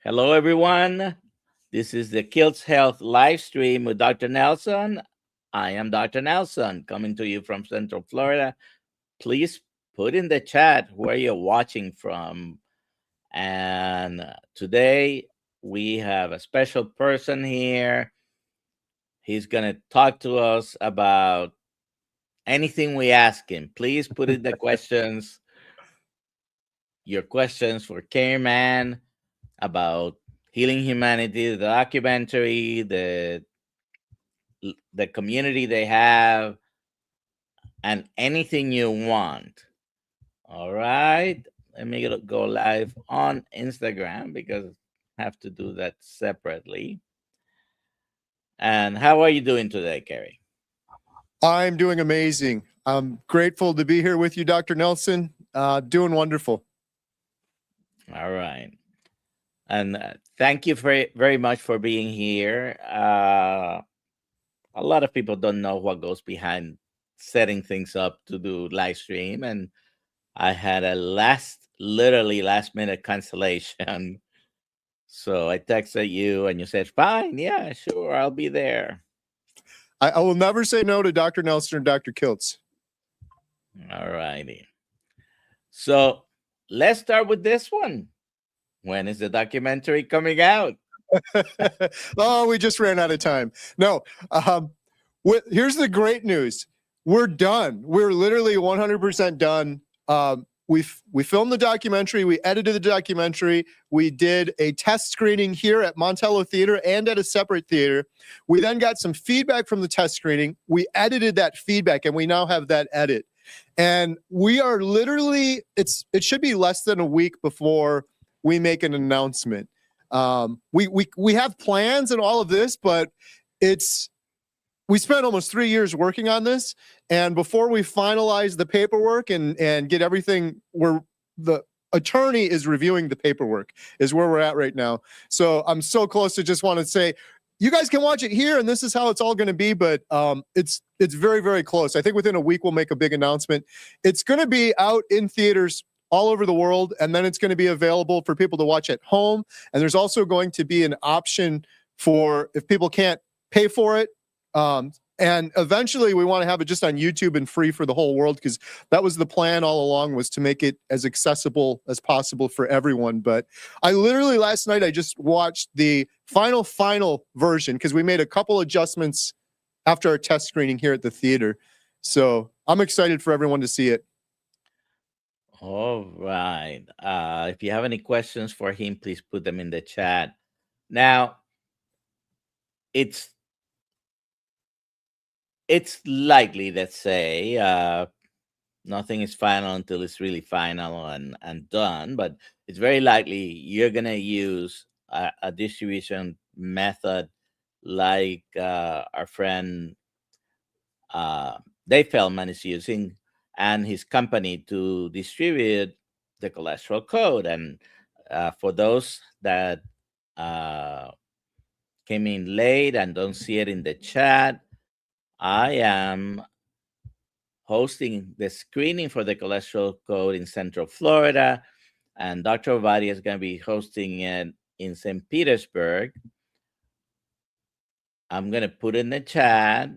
Hello, everyone. This is the Kiltz Health live stream with Dr. Nelson. I am Dr. Nelson coming to you from Central Florida. Please put in the chat where you're watching from. And today we have a special person here. He's going to talk to us about anything we ask him. Please put in the questions, your questions for Careman about Healing Humanity, the documentary, the community they have, and anything you want. All right. Let me go live on Instagram because I have to do that separately. And how are you doing today, Kerry? I'm doing amazing. I'm grateful to be here with you, Dr. Nelson. Doing wonderful. All right. And thank you very, very much for being here. A lot of people don't know what goes behind setting things up to do live stream. And I had a literally last minute cancellation. So I texted you and you said, fine, yeah, sure, I'll be there. I will never say no to Dr. Nelson or Dr. Kiltz. All righty. So let's start with this one. When is the documentary coming out? Oh, we just ran out of time. No, here's the great news. We're done. We're literally 100% done. We filmed the documentary. We edited the documentary. We did a test screening here at Montello Theater and at a separate theater. We then got some feedback from the test screening. We edited that feedback, and we now have that edit. And we are literally, it should be less than a week before we make an announcement. We have plans and all of this, but we spent almost 3 years working on this, and before we finalize the paperwork and get everything, the attorney is reviewing the paperwork is where we're at right now. So I'm so close to just want to say, you guys can watch it here, and this is how it's all going to be, but it's very, very close. I think within a week we'll make a big announcement. It's going to be out in theaters all over the world, and then it's going to be available for people to watch at home. And there's also going to be an option for if people can't pay for it. And eventually we want to have it just on YouTube and free for the whole world, because that was the plan all along, was to make it as accessible as possible for everyone. But I literally last night, I just watched the final version because we made a couple adjustments after our test screening here at the theater. So I'm excited for everyone to see it. All right. If you have any questions for him, please put them in the chat. Now, it's likely, let's say, nothing is final until it's really final and done, but it's very likely you're going to use a distribution method like our friend Dave Feldman is using, and his company, to distribute the cholesterol code. And for those that came in late and don't see it in the chat, I am hosting the screening for the cholesterol code in Central Florida, and Dr. Ovadia is going to be hosting it in St. Petersburg. I'm going to put in the chat,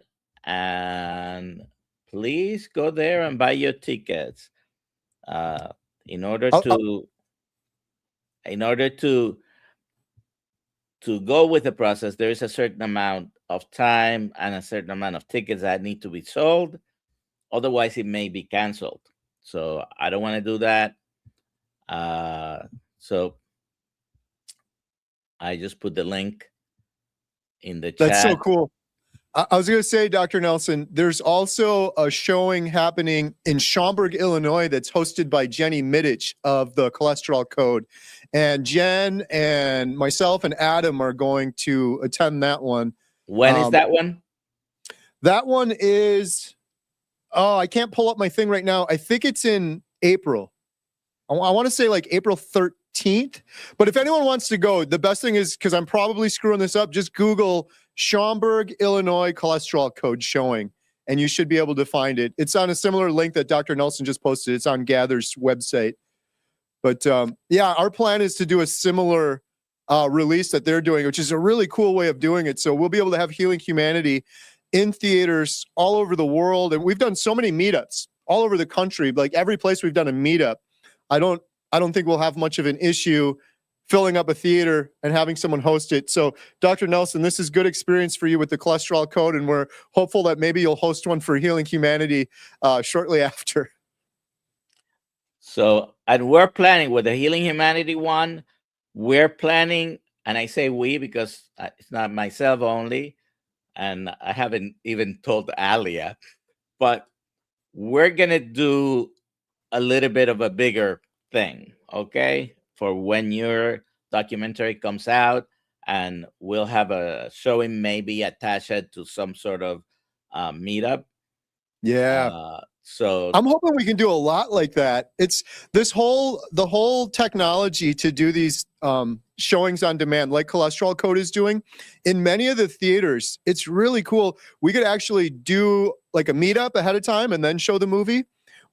and please go there and buy your tickets. In order to go with the process, there is a certain amount of time and a certain amount of tickets that need to be sold. Otherwise, it may be canceled. So I don't want to do that. So I just put the link in the chat. That's so cool. I was going to say, Dr. Nelson, there's also a showing happening in Schaumburg, Illinois, that's hosted by Jenny Middich of the Cholesterol Code. And Jen and myself and Adam are going to attend that one. When is that one? That one is, I can't pull up my thing right now. I think it's in April. I want to say like April 13th. But if anyone wants to go, the best thing is, because I'm probably screwing this up, just Google Schaumburg, Illinois cholesterol code showing, and you should be able to find it. It's on a similar link that Dr. Nelson just posted. It's on Gather's website. But yeah, our plan is to do a similar release that they're doing, which is a really cool way of doing it. So we'll be able to have Healing Humanity in theaters all over the world. And we've done so many meetups all over the country. Like every place we've done a meetup, I don't think we'll have much of an issue filling up a theater and having someone host it. So Dr. Nelson, this is good experience for you with the cholesterol code. And we're hopeful that maybe you'll host one for Healing Humanity shortly after. So, and we're planning with the Healing Humanity one, we're planning, and I say we because it's not myself only, and I haven't even told Alia, but we're going to do a little bit of a bigger thing, okay? For when your documentary comes out, and we'll have a showing maybe attached to some sort of meetup. Yeah. So I'm hoping we can do a lot like that. It's the whole technology to do these showings on demand, like Cholesterol Code is doing in many of the theaters. It's really cool. We could actually do like a meetup ahead of time and then show the movie,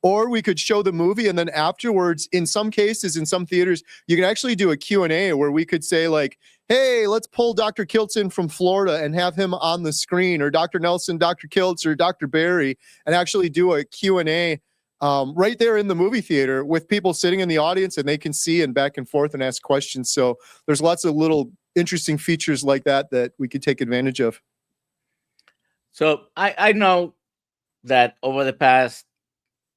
or we could show the movie and then afterwards, in some cases, in some theaters, you can actually do a Q&A where we could say like, hey, let's pull Dr. Kiltz in from Florida and have him on the screen, or Dr. Nelson, Dr. Kiltz, or Dr. Barry, and actually do a Q&A right there in the movie theater with people sitting in the audience, and they can see and back and forth and ask questions. So there's lots of little interesting features like that that we could take advantage of. So I know that over the past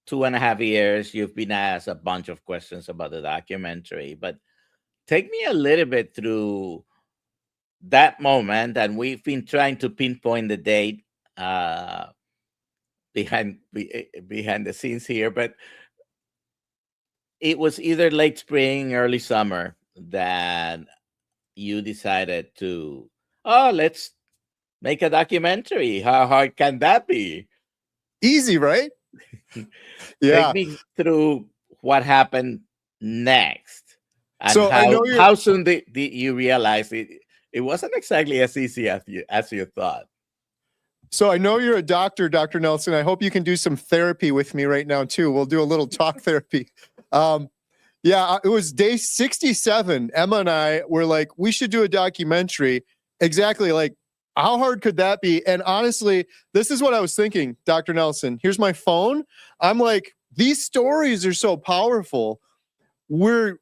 2.5 years, you've been asked a bunch of questions about the documentary, but take me a little bit through that moment. And we've been trying to pinpoint the date behind the scenes here, but it was either late spring, early summer that you decided to, let's make a documentary. How hard can that be? Easy, right? Yeah. Take me through what happened next. And So how soon did you realize it wasn't exactly as easy as you thought? So I know you're a doctor, Dr. Nelson. I hope you can do some therapy with me right now too. We'll do a little talk therapy. Yeah, it was day 67. Emma and I were like, we should do a documentary. Exactly, like, how hard could that be? And honestly, this is what I was thinking, Dr. Nelson. Here's my phone. I'm like, these stories are so powerful. We're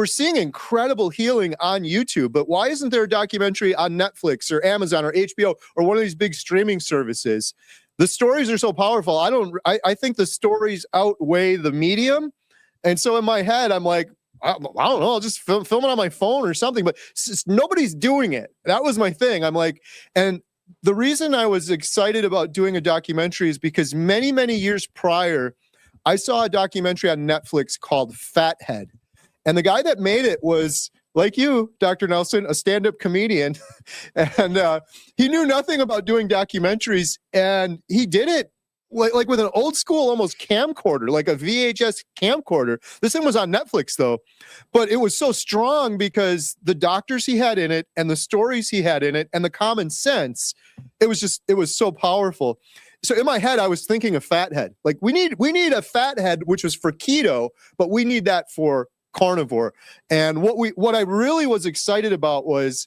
seeing incredible healing on YouTube, but why isn't there a documentary on Netflix or Amazon or HBO or one of these big streaming services? The stories are so powerful. I think the stories outweigh the medium. And so in my head, I'm like, I don't know, I'll just film it on my phone or something, but nobody's doing it. That was my thing. I'm like, and the reason I was excited about doing a documentary is because many, many years prior, I saw a documentary on Netflix called Fathead. And the guy that made it was, like you, Dr. Nelson, a stand-up comedian. And he knew nothing about doing documentaries. And he did it like with an old school, almost camcorder, like a VHS camcorder. This thing was on Netflix though, but it was so strong because the doctors he had in it and the stories he had in it and the common sense, it was so powerful. So in my head, I was thinking of Fathead. Like we need a Fathead, which was for keto, but we need that for carnivore. And what I really was excited about was,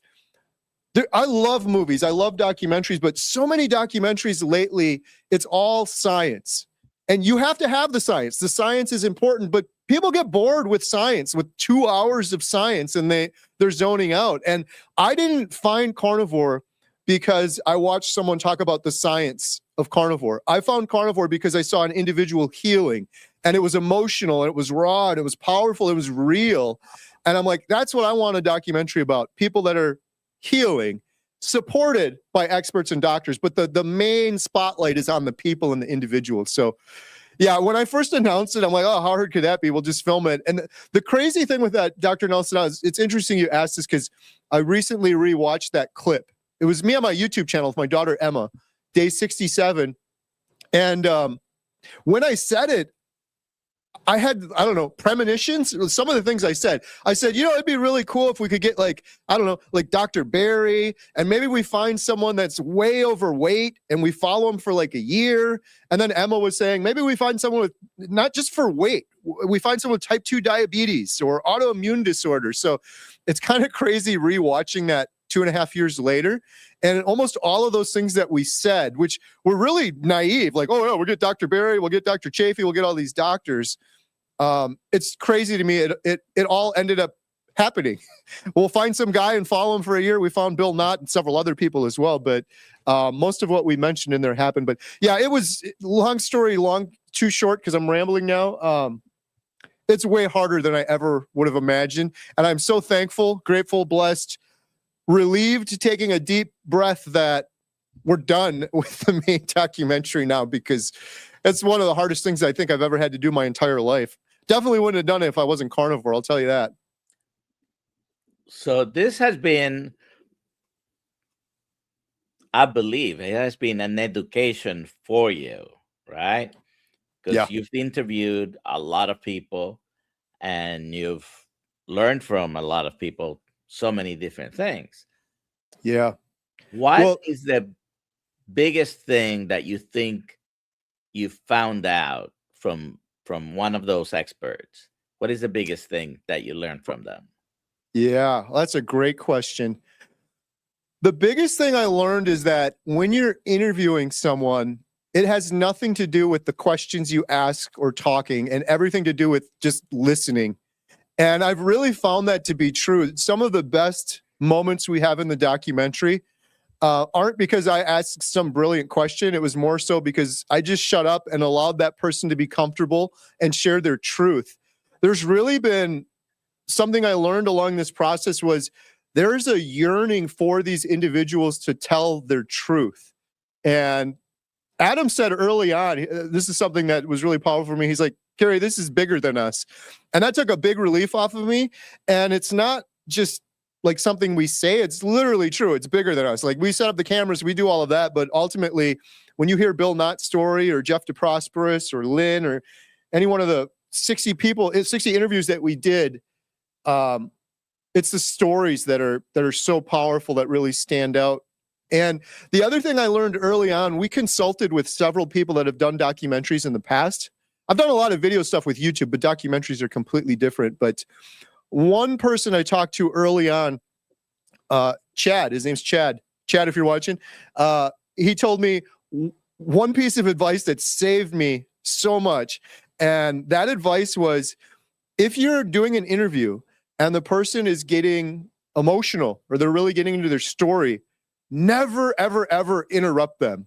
I love movies, I love documentaries, but so many documentaries lately, it's all science. And you have to have the science. The science is important, but people get bored with science, with 2 hours of science, and they're zoning out. And I didn't find carnivore because I watched someone talk about the science of carnivore. I found carnivore because I saw an individual healing, and it was emotional, and it was raw, and it was powerful, it was real. And I'm like, that's what I want a documentary about. People that are healing, supported by experts and doctors, but the main spotlight is on the people and the individuals. So yeah, when I first announced it, I'm like, oh, how hard could that be? We'll just film it. And the crazy thing with that, Dr. Nelson, it's interesting you asked this because I recently rewatched that clip. It was me on my YouTube channel with my daughter, Emma, day 67. And when I said it, I had, I don't know, premonitions. Some of the things I said, it'd be really cool if we could get like, I don't know, like Dr. Barry, and maybe we find someone that's way overweight and we follow him for like a year. And then Emma was saying, maybe we find someone with, not just for weight, we find someone with type 2 diabetes or autoimmune disorders. So it's kind of crazy rewatching that 2.5 years later. And almost all of those things that we said, which were really naive, like, oh, yeah, we'll get Dr. Barry, we'll get Dr. Chafee, we'll get all these doctors. It's crazy to me. It all ended up happening. We'll find some guy and follow him for a year. We found Bill Knott and several other people as well. But most of what we mentioned in there happened. But yeah, it was long story, too short because I'm rambling now. It's way harder than I ever would have imagined. And I'm so thankful, grateful, blessed, relieved, taking a deep breath that we're done with the main documentary now, because it's one of the hardest things I think I've ever had to do my entire life. Definitely wouldn't have done it if I wasn't carnivore, I'll tell you that. So this has been, I believe, it has been an education for you, right? Because you've interviewed a lot of people and you've learned from a lot of people so many different things. Yeah. What is the biggest thing that you think you found out from one of those experts? What is the biggest thing that you learned from them? Yeah, that's a great question. The biggest thing I learned is that when you're interviewing someone, it has nothing to do with the questions you ask or talking, and everything to do with just listening. And I've really found that to be true. Some of the best moments we have in the documentary aren't because I asked some brilliant question. It was more so because I just shut up and allowed that person to be comfortable and share their truth. There's really been something I learned along this process was there is a yearning for these individuals to tell their truth. And Adam said early on, this is something that was really powerful for me. He's like, Kerry, this is bigger than us. And that took a big relief off of me. And it's not just like something we say, it's literally true. It's bigger than us. Like, we set up the cameras, we do all of that. But ultimately, when you hear Bill Knott's story or Jeff DeProsperous or Lynn or any one of the 60 interviews that we did, it's the stories that are so powerful that really stand out. And the other thing I learned early on, we consulted with several people that have done documentaries in the past. I've done a lot of video stuff with YouTube, but documentaries are completely different. But one person I talked to early on, Chad, his name's Chad. Chad, if you're watching, he told me one piece of advice that saved me so much. And that advice was, if you're doing an interview and the person is getting emotional or they're really getting into their story, never, ever, ever interrupt them.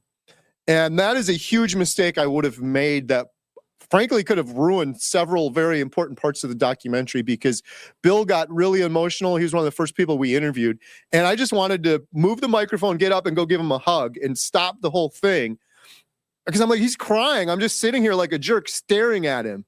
And that is a huge mistake I would have made that frankly could have ruined several very important parts of the documentary, because Bill got really emotional. He was one of the first people we interviewed. And I just wanted to move the microphone, get up and go give him a hug and stop the whole thing. Because I'm like, he's crying. I'm just sitting here like a jerk staring at him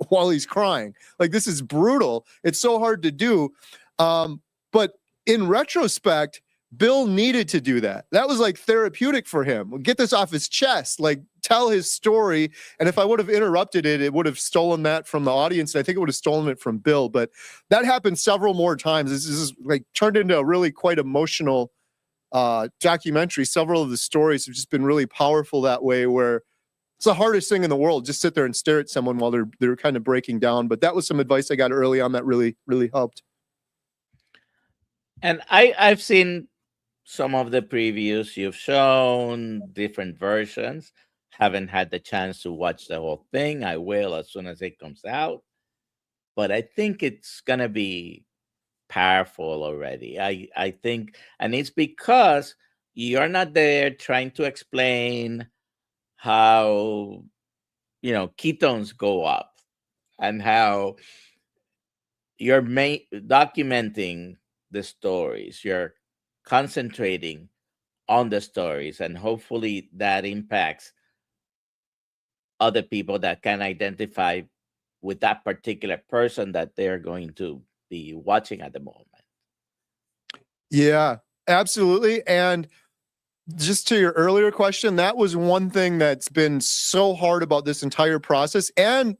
while he's crying. Like, this is brutal. It's so hard to do. But in retrospect, Bill needed to do that. That was like therapeutic for him. Get this off his chest, like tell his story. And if I would have interrupted it, it would have stolen that from the audience. And I think it would have stolen it from Bill. But that happened several more times. This is like turned into a really quite emotional documentary. Several of the stories have just been really powerful that way, where it's the hardest thing in the world. Just sit there and stare at someone while they're kind of breaking down. But that was some advice I got early on that really, really helped. And I've seen some of the previews you've shown, different versions. Haven't had the chance to watch the whole thing. I will as soon as it comes out. But I think it's going to be powerful already. I think, and it's because you're not there trying to explain how, ketones go up and how you're documenting the stories. You're concentrating on the stories, and hopefully that impacts other people that can identify with that particular person that they're going to be watching at the moment. Yeah, absolutely. And just to your earlier question, that was one thing that's been so hard about this entire process. And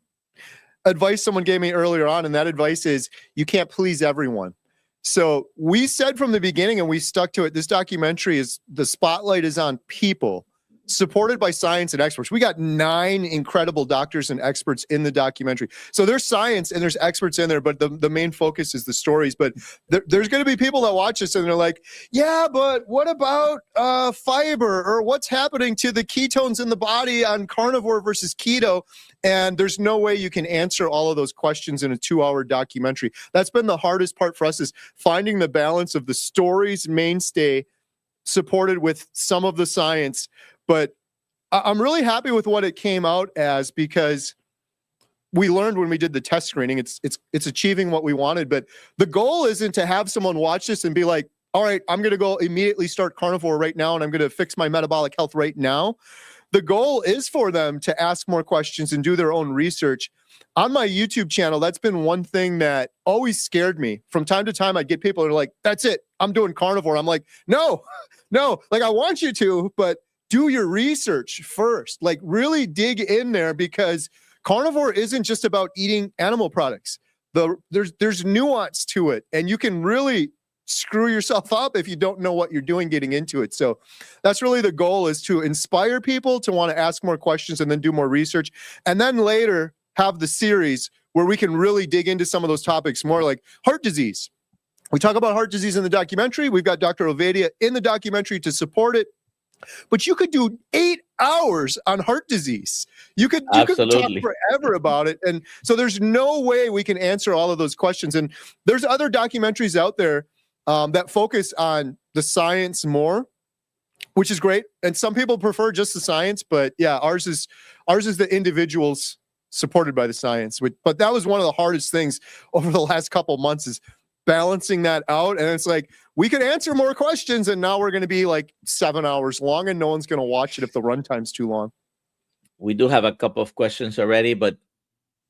advice someone gave me earlier on, and that advice is you can't please everyone. So we said from the beginning, and we stuck to it, this documentary is, the spotlight is on people, supported by science and experts. We got 9 incredible doctors and experts in the documentary. So there's science and there's experts in there, but the main focus is the stories. But there's going to be people that watch this and they're like, yeah, but what about fiber, or what's happening to the ketones in the body on carnivore versus keto? And there's no way you can answer all of those questions in a 2-hour documentary. That's been the hardest part for us, is finding the balance of the story's mainstay supported with some of the science. But I'm really happy with what it came out as, because we learned when we did the test screening, it's achieving what we wanted. But the goal isn't to have someone watch this and be like, all right, I'm going to go immediately start carnivore right now, and I'm going to fix my metabolic health right now. The goal is for them to ask more questions and do their own research. On my YouTube channel, that's been one thing that always scared me. From time to time, I'd get people that are like, that's it, I'm doing carnivore. I'm like, no, like I want you to, but do your research first. Like really dig in there, because carnivore isn't just about eating animal products. There's nuance to it, and you can really screw yourself up if you don't know what you're doing getting into it. So that's really the goal, is to inspire people to want to ask more questions and then do more research. And then later have the series where we can really dig into some of those topics more, like heart disease. We talk about heart disease in the documentary. We've got Dr. Ovadia in the documentary to support it. But you could do 8 hours on heart disease. You could talk forever about it. And so there's no way we can answer all of those questions. And there's other documentaries out there that focus on the science more, which is great. And some people prefer just the science, but yeah, ours is the individuals supported by the science. But that was one of the hardest things over the last couple months, is balancing that out. And it's like, we could answer more questions, and now we're going to be like 7 hours long, and no one's going to watch it if the runtime's too long. We do have a couple of questions already, but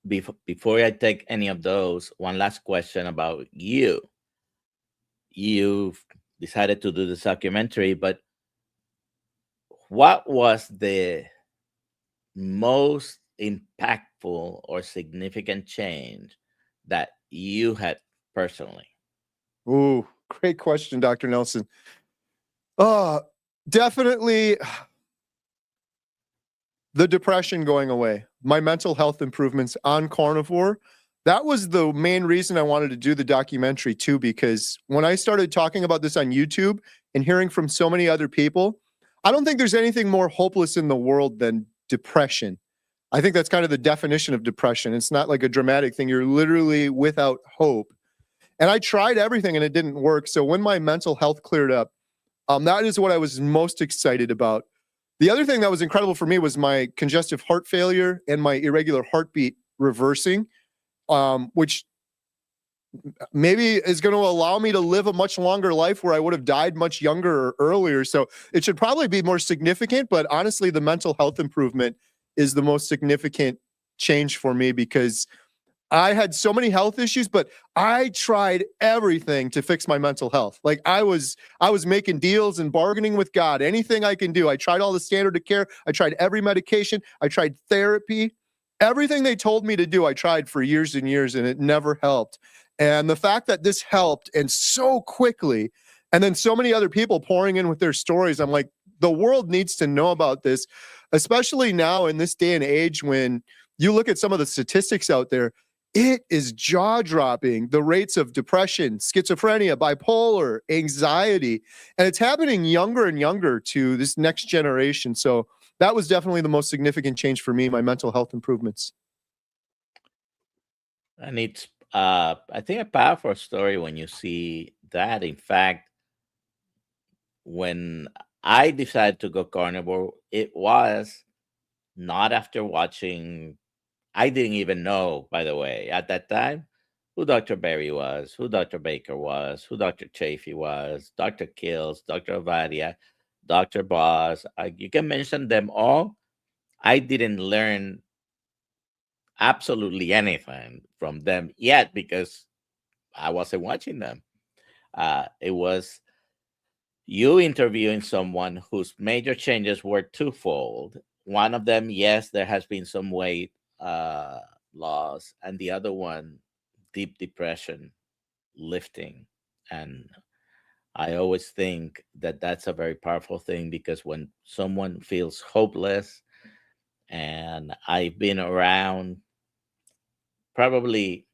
before I take any of those, one last question about you. You've decided to do this documentary, but what was the most impactful or significant change that you had personally? Ooh, great question, Dr. Nelson. Definitely the depression going away, my mental health improvements on carnivore. That was the main reason I wanted to do the documentary too, because when I started talking about this on YouTube and hearing from so many other people, I don't think there's anything more hopeless in the world than depression. I think that's kind of the definition of depression. It's not like a dramatic thing. You're literally without hope. And I tried everything and it didn't work. So when my mental health cleared up, that is what I was most excited about. The other thing that was incredible for me was my congestive heart failure and my irregular heartbeat reversing, which maybe is going to allow me to live a much longer life where I would have died much younger or earlier. So it should probably be more significant, but honestly, the mental health improvement is the most significant change for me, because I had so many health issues, but I tried everything to fix my mental health. Like I was making deals and bargaining with God, anything I can do. I tried all the standard of care. I tried every medication. I tried therapy. Everything they told me to do, I tried for years and years, and it never helped. And the fact that this helped, and so quickly, and then so many other people pouring in with their stories, I'm like, the world needs to know about this, especially now in this day and age when you look at some of the statistics out there. It is jaw-dropping, the rates of depression, schizophrenia, bipolar, anxiety, and it's happening younger and younger to this next generation. So that was definitely the most significant change for me, my mental health improvements. And it's, I think, a powerful story when you see that. In fact, when I decided to go carnivore, it was not after watching. I didn't even know, by the way, at that time, who Dr. Berry was, who Dr. Baker was, who Dr. Chafee was, Dr. Kiltz, Dr. Ovadia, Dr. Boss. You can mention them all. I didn't learn absolutely anything from them yet because I wasn't watching them. It was you interviewing someone whose major changes were twofold. One of them, yes, there has been some weight loss, and the other one, deep depression lifting. And I always think that that's a very powerful thing, because when someone feels hopeless, and I've been around probably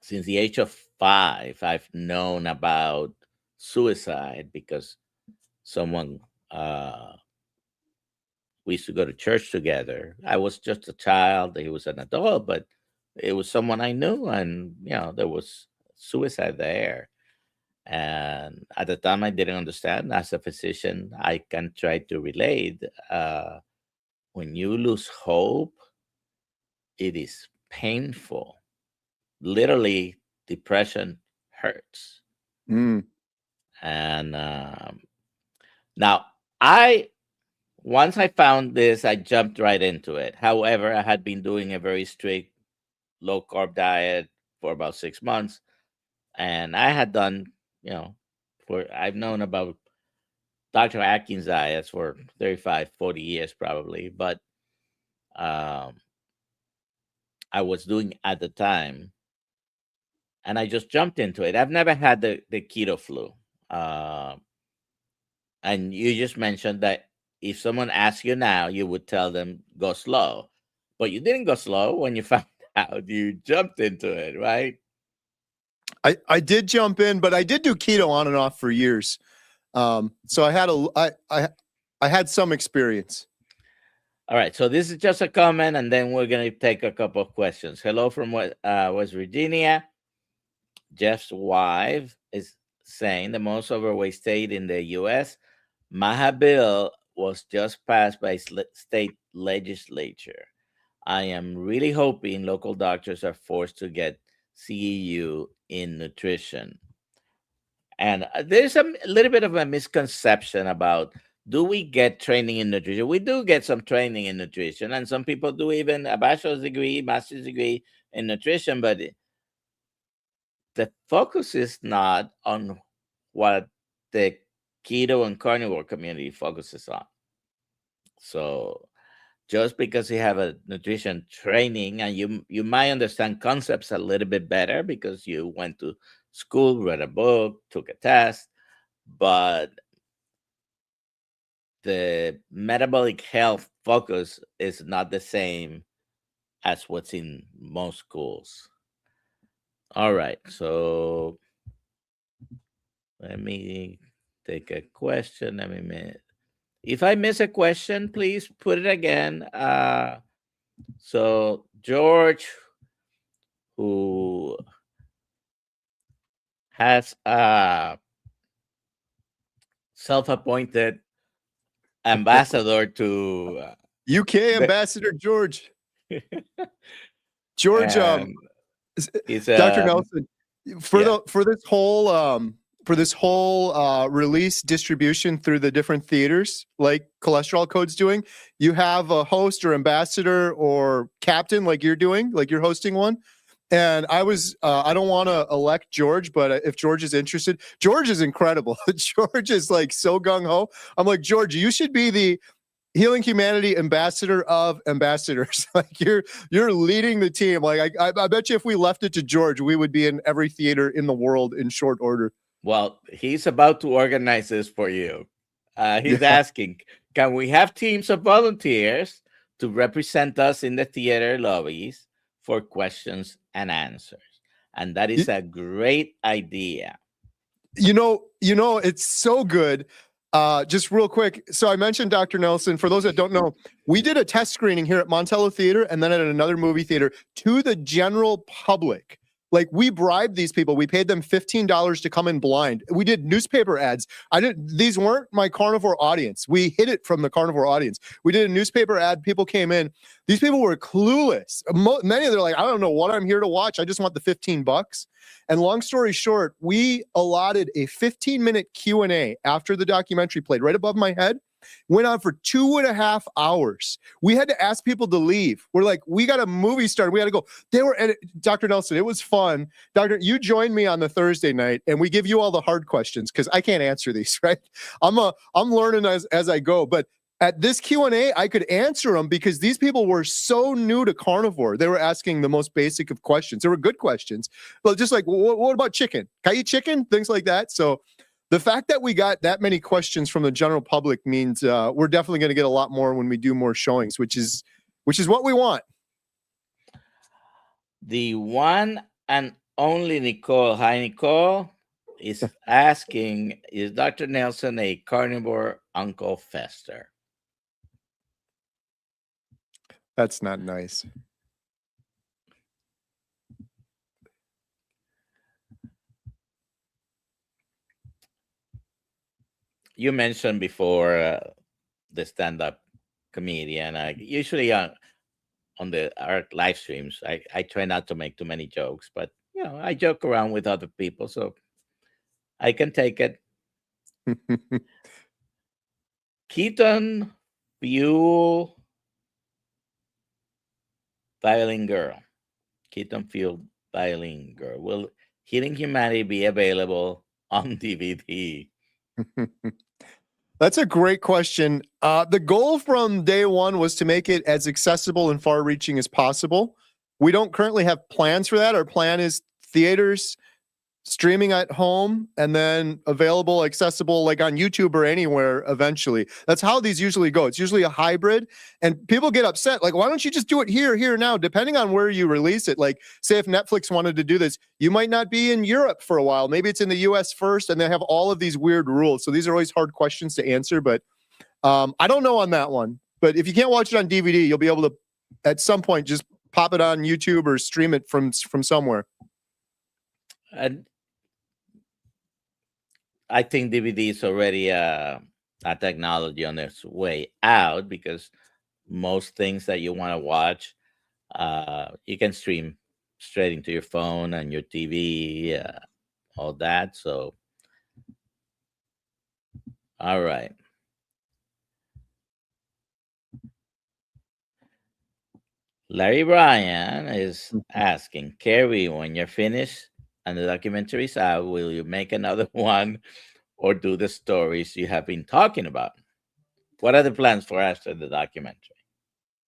since the age of 5, I've known about suicide, because someone, we used to go to church together. I was just a child, he was an adult, but it was someone I knew, and there was suicide there. And at the time, I didn't understand. As a physician, I can try to relate. When you lose hope, it is painful. Literally, depression hurts. Mm. And now, once I found this, I jumped right into it. However, I had been doing a very strict low carb diet for about 6 months, and I had done, I've known about Dr. Atkins diets for 35, 40 years probably, but I was doing at the time, and I just jumped into it. I've never had the keto flu. And you just mentioned that if someone asks you now, you would tell them go slow, but you didn't go slow when you found out. You jumped into it, right? I did jump in, but I did do keto on and off for years. So I had some experience. All right. So this is just a comment, and then we're going to take a couple of questions. Hello from West Virginia. Jeff's wife is saying the most overweight state in the U.S. Maha bill was just passed by state legislature. I am really hoping local doctors are forced to get CEU in nutrition. And there's a little bit of a misconception about, do we get training in nutrition? We do get some training in nutrition, and some people do even a bachelor's degree, master's degree in nutrition, but the focus is not on what the keto and carnivore community focuses on. So just because you have a nutrition training, and you might understand concepts a little bit better because you went to school, read a book, took a test, but the metabolic health focus is not the same as what's in most schools. All right, so let me take a question. If I miss a question, please put it again. So George, who has a self-appointed ambassador to UK ambassador George. George, Dr. Nelson, for this whole release distribution through the different theaters, like Cholesterol Code's doing, you have a host or ambassador or captain, like you're doing, like you're hosting one. And I don't want to elect George, but if George is interested, George is incredible. George is like so gung-ho. I'm like, George, you should be the Healing Humanity ambassador of ambassadors. Like you're leading the team. Like I bet you if we left it to George, we would be in every theater in the world in short order. Well, he's about to organize this for you. He's asking, can we have teams of volunteers to represent us in the theater lobbies for questions and answers? And that is a great idea. You know, it's so good. Just real quick. So I mentioned Dr. Nelson. For those that don't know, we did a test screening here at Montello Theater and then at another movie theater to the general public. Like we bribed these people. We paid them $15 to come in blind. We did newspaper ads. These weren't my carnivore audience. We hid it from the carnivore audience. We did a newspaper ad. People came in. These people were clueless. Many of them are like, I don't know what I'm here to watch. I just want the $15. And long story short, we allotted a 15-minute Q&A after the documentary played right above my head. Went on for 2.5 hours. We had to ask people to leave. We're like, we got a movie started. We got to go. Dr. Nelson, it was fun. You joined me on the Thursday night, and we give you all the hard questions because I can't answer these, right? I'm learning as I go. But at this Q&A, I could answer them because these people were so new to carnivore. They were asking the most basic of questions. They were good questions, but just like, what about chicken? Can I eat chicken? Things like that. So the fact that we got that many questions from the general public means we're definitely going to get a lot more when we do more showings, which is what we want. The one and only Nicole, hi Nicole, is asking, is Dr. Nelson a carnivore Uncle Fester? That's not nice. You mentioned before the stand-up comedian. I usually on our live streams, I try not to make too many jokes, but I joke around with other people, so I can take it. Keton Fuel Violin Girl. Keton Fuel Violin Girl. Will Healing Humanity be available on DVD? That's a great question. The goal from day one was to make it as accessible and far-reaching as possible. We don't currently have plans for that. Our plan is theaters, streaming at home, and then available, accessible like on YouTube or anywhere eventually. That's how these usually go. It's usually a hybrid, and people get upset. Like, why don't you just do it here, now? Depending on where you release it. Like, say if Netflix wanted to do this, you might not be in Europe for a while. Maybe it's in the US first, and they have all of these weird rules. So these are always hard questions to answer, but I don't know on that one. But if you can't watch it on DVD, you'll be able to, at some point, just pop it on YouTube or stream it from somewhere. And I think DVD is already a technology on its way out, because most things that you want to watch, you can stream straight into your phone and your TV, all that. So, all right. Larry Bryan is asking, Kerry, when you're finished and the documentary's out, will you make another one or do the stories you have been talking about? What are the plans for after the documentary?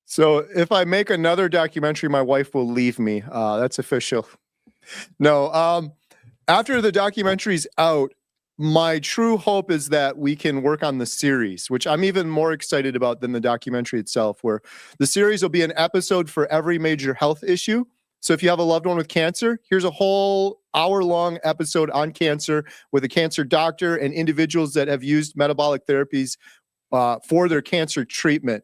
So if I make another documentary, my wife will leave me. That's official. No, after the documentary's out, my true hope is that we can work on the series, which I'm even more excited about than the documentary itself, where the series will be an episode for every major health issue. So if you have a loved one with cancer, here's a whole hour-long episode on cancer with a cancer doctor and individuals that have used metabolic therapies for their cancer treatment.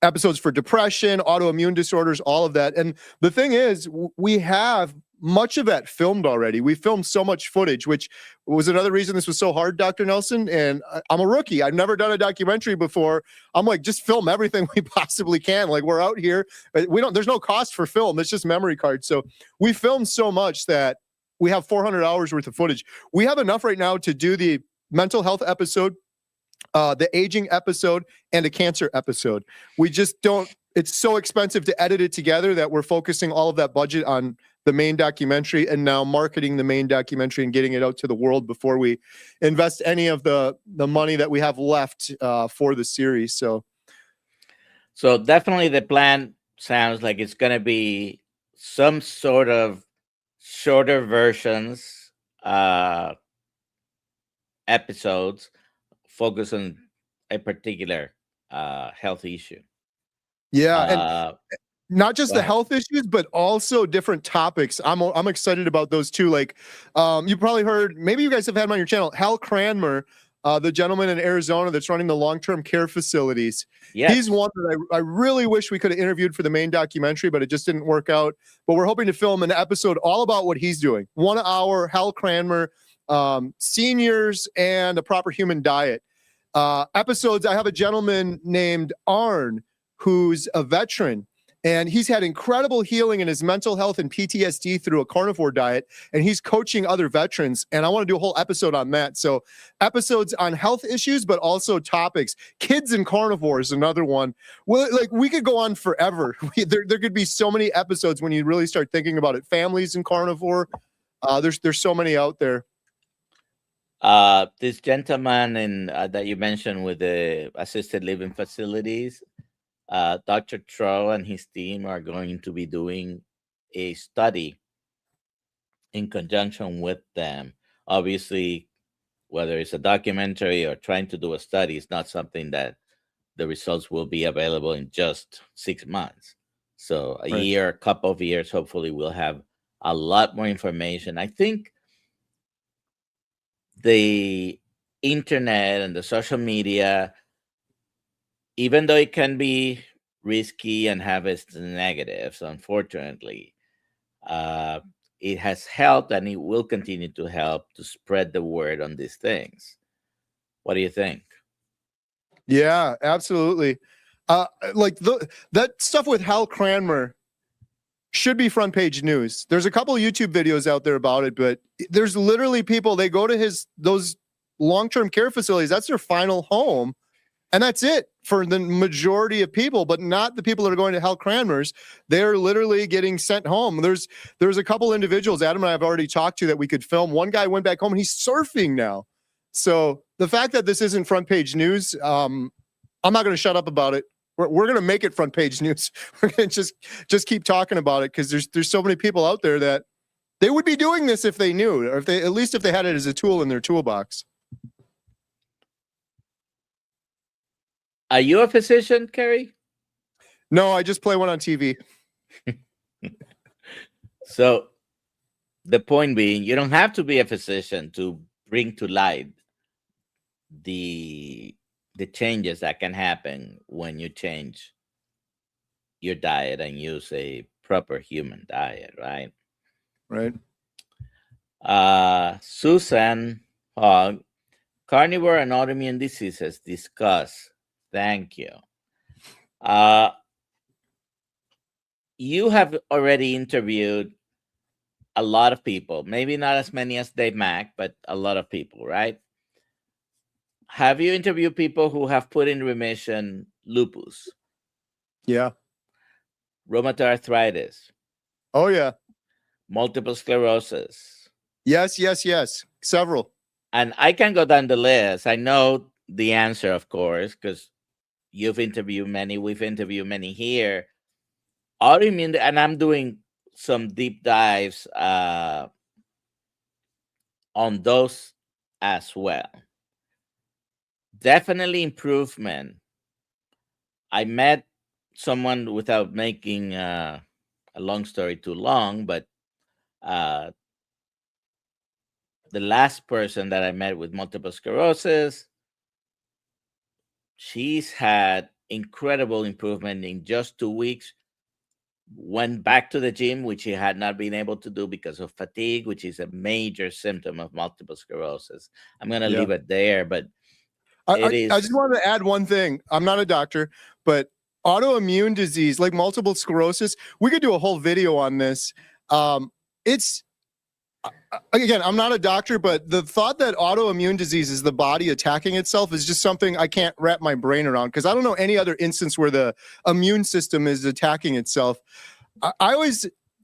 Episodes for depression, autoimmune disorders, all of that. And the thing is, we have much of that filmed already. We filmed so much footage, which was another reason this was so hard, Dr. Nelson. And I'm a rookie. I've never done a documentary before. I'm like, just film everything we possibly can. Like, we're out here. There's no cost for film. It's just memory cards. So we filmed so much that we have 400 hours worth of footage. We have enough right now to do the mental health episode, the aging episode, and a cancer episode. We just don't, it's so expensive to edit it together that we're focusing all of that budget on the main documentary and now marketing the main documentary and getting it out to the world before we invest any of the money that we have left for the series. So definitely the plan sounds like it's going to be some sort of shorter versions, episodes focus on a particular health issue. Yeah, and not just the health issues, but also different topics. I'm excited about those too. Like, you probably heard, maybe you guys have had him on your channel, Hal Cranmer, the gentleman in Arizona that's running the long-term care facilities. Yes. He's one that I really wish we could have interviewed for the main documentary, but it just didn't work out. But we're hoping to film an episode all about what he's doing. 1 hour, Hal Cranmer, seniors and a proper human diet. Episodes, I have a gentleman named Arn, who's a veteran, and he's had incredible healing in his mental health and PTSD through a carnivore diet, and he's coaching other veterans, and I want to do a whole episode on that. So episodes on health issues, but also topics. Kids and carnivore is another one. Well, like, we could go on forever. There could be so many episodes when you really start thinking about it. Families and carnivore, there's so many out there. This gentleman that you mentioned with the assisted living facilities, Dr. Tro and his team are going to be doing a study in conjunction with them. Obviously, whether it's a documentary or trying to do a study, it's not something that the results will be available in just 6 months. So a Right. year, a couple of years, hopefully we'll have a lot more information. I think the internet and the social media, even though it can be risky and have its negatives, unfortunately, it has helped and it will continue to help to spread the word on these things. What do you think? Yeah, absolutely. Like that stuff with Hal Cranmer should be front page news. There's a couple of YouTube videos out there about it, but there's literally people, they go to those long-term care facilities. That's their final home. And that's it for the majority of people, but not the people that are going to Hal Cranmer's. They're literally getting sent home. There's a couple individuals, Adam and I have already talked to, that we could film. One guy went back home and he's surfing now. So the fact that this isn't front page news, I'm not going to shut up about it. We're going to make it front page news. We're going to just keep talking about it, because there's so many people out there that they would be doing this if they knew, or at least if they had it as a tool in their toolbox. Are you a physician, Kerry? No, I just play one on TV. So the point being, you don't have to be a physician to bring to light the changes that can happen when you change your diet and use a proper human diet, right? Right. Susan Hogg, carnivore and autoimmune diseases discuss. Thank you. You have already interviewed a lot of people, maybe not as many as Dave Mack, but a lot of people, right? Have you interviewed people who have put in remission lupus? Yeah. Rheumatoid arthritis? Oh, yeah. Multiple sclerosis? Yes. Several. And I can go down the list. I know the answer, of course, because you've interviewed many, we've interviewed many here. Autoimmune, and I'm doing some deep dives on those as well. Definitely improvement. I met someone, without making a long story too long, but the last person that I met with multiple sclerosis, she's had incredible improvement in just 2 weeks. Went back to the gym, which she had not been able to do because of fatigue, which is a major symptom of multiple sclerosis. I'm going to leave it there, but I just wanted to add one thing. I'm not a doctor, but autoimmune disease, like multiple sclerosis, we could do a whole video on this. It's, again, I'm not a doctor, but the thought that autoimmune disease is the body attacking itself is just something I can't wrap my brain around, because I don't know any other instance where the immune system is attacking itself.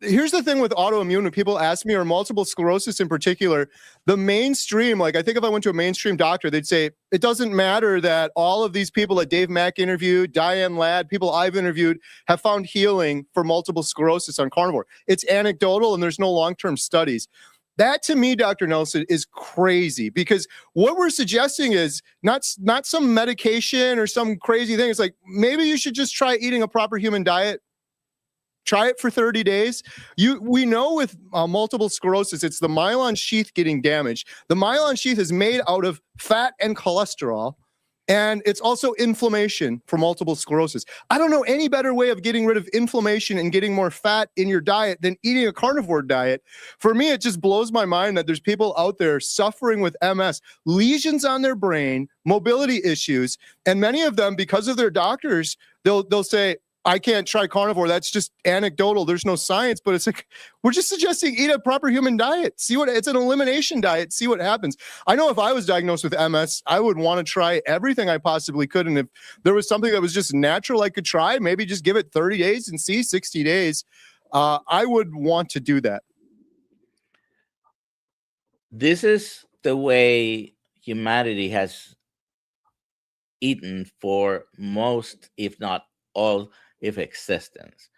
Here's the thing with autoimmune, when people ask me, or multiple sclerosis in particular, the mainstream, like I think if I went to a mainstream doctor, they'd say, it doesn't matter that all of these people that Dave Mack interviewed, Diane Ladd, people I've interviewed, have found healing for multiple sclerosis on carnivore. It's anecdotal and there's no long-term studies. That, to me, Dr. Nelson, is crazy, because what we're suggesting is not some medication or some crazy thing. It's like, maybe you should just try eating a proper human diet. Try it for 30 days. We know with multiple sclerosis, it's the myelin sheath getting damaged. The myelin sheath is made out of fat and cholesterol, and it's also inflammation for multiple sclerosis. I don't know any better way of getting rid of inflammation and getting more fat in your diet than eating a carnivore diet. For me, it just blows my mind that there's people out there suffering with MS, lesions on their brain, mobility issues, and many of them, because of their doctors, they'll say, I can't try carnivore. That's just anecdotal. There's no science, but it's like, we're just suggesting eat a proper human diet. It's an elimination diet. See what happens. I know if I was diagnosed with MS, I would want to try everything I possibly could. And if there was something that was just natural I could try, maybe just give it 30 days and see 60 days. I would want to do that. This is the way humanity has eaten for most, if not all, of existence.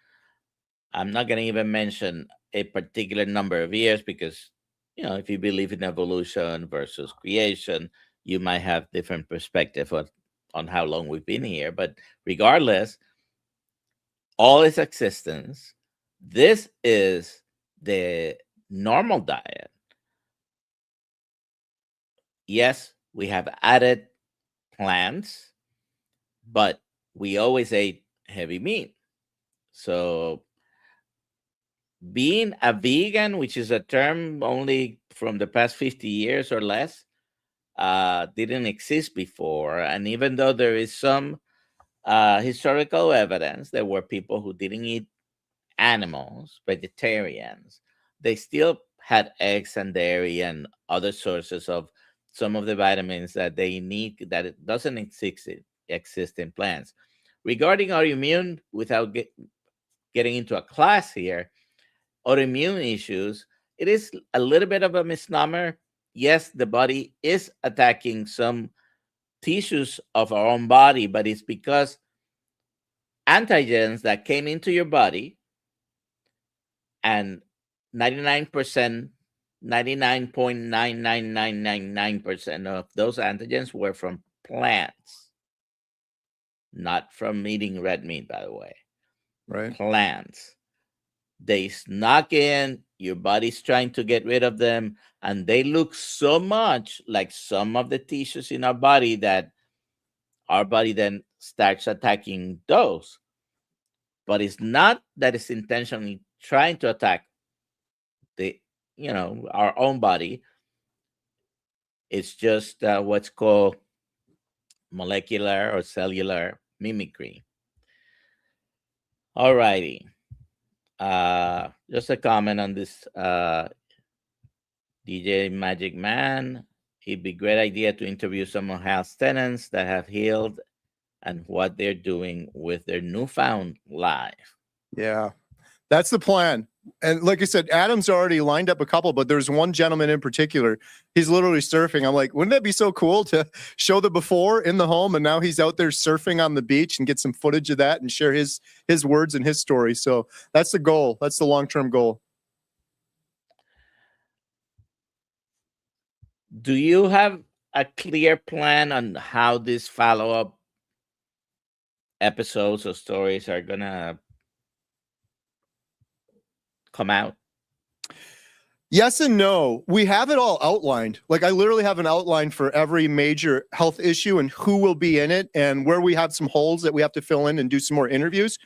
I'm not going to even mention a particular number of years because, if you believe in evolution versus creation, you might have different perspective on how long we've been here. But regardless, all its existence, this is the normal diet. Yes, we have added plants, but we always ate heavy meat. So being a vegan, which is a term only from the past 50 years or less, didn't exist before. And even though there is some historical evidence, there were people who didn't eat animals, vegetarians, they still had eggs and dairy and other sources of some of the vitamins that they need that it doesn't exist in plants. Regarding autoimmune, without getting into a class here, autoimmune issues, it is a little bit of a misnomer. Yes, the body is attacking some tissues of our own body, but it's because antigens that came into your body, and 99%, 99.99999% of those antigens were from plants, not from eating red meat, by the way. Right. Plants. They snuck in, your body's trying to get rid of them, and they look so much like some of the tissues in our body that our body then starts attacking those. But it's not that it's intentionally trying to attack our own body. It's just what's called molecular or cellular mimicry. All righty. Just a comment on this DJ Magic Man. It'd be a great idea to interview some of Hal's tenants that have healed and what they're doing with their newfound life. Yeah, that's the plan. And like I said, Adam's already lined up a couple, but there's one gentleman in particular. He's literally surfing. I'm like, wouldn't that be so cool to show the before in the home, and now he's out there surfing on the beach and get some footage of that and share his words and his story. So that's the goal. That's the long-term goal. Do you have a clear plan on how these follow-up episodes or stories are gonna come out? Yes and no. We have it all outlined. Like, I literally have an outline for every major health issue and who will be in it and where we have some holes that we have to fill in and do some more interviews.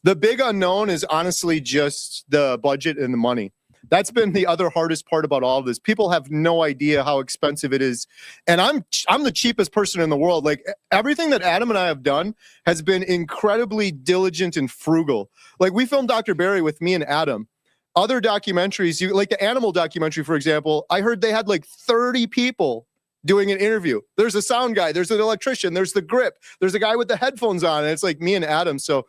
The big unknown is honestly just the budget and the money. That's been the other hardest part about all of this. People have no idea how expensive it is. And I'm the cheapest person in the world. Like, everything that Adam and I have done has been incredibly diligent and frugal. Like, we filmed Dr. Barry with me and Adam. Other documentaries, like the animal documentary, for example, I heard they had like 30 people doing an interview. There's a sound guy, there's an electrician, there's the grip, there's a guy with the headphones on, and it's like me and Adam. So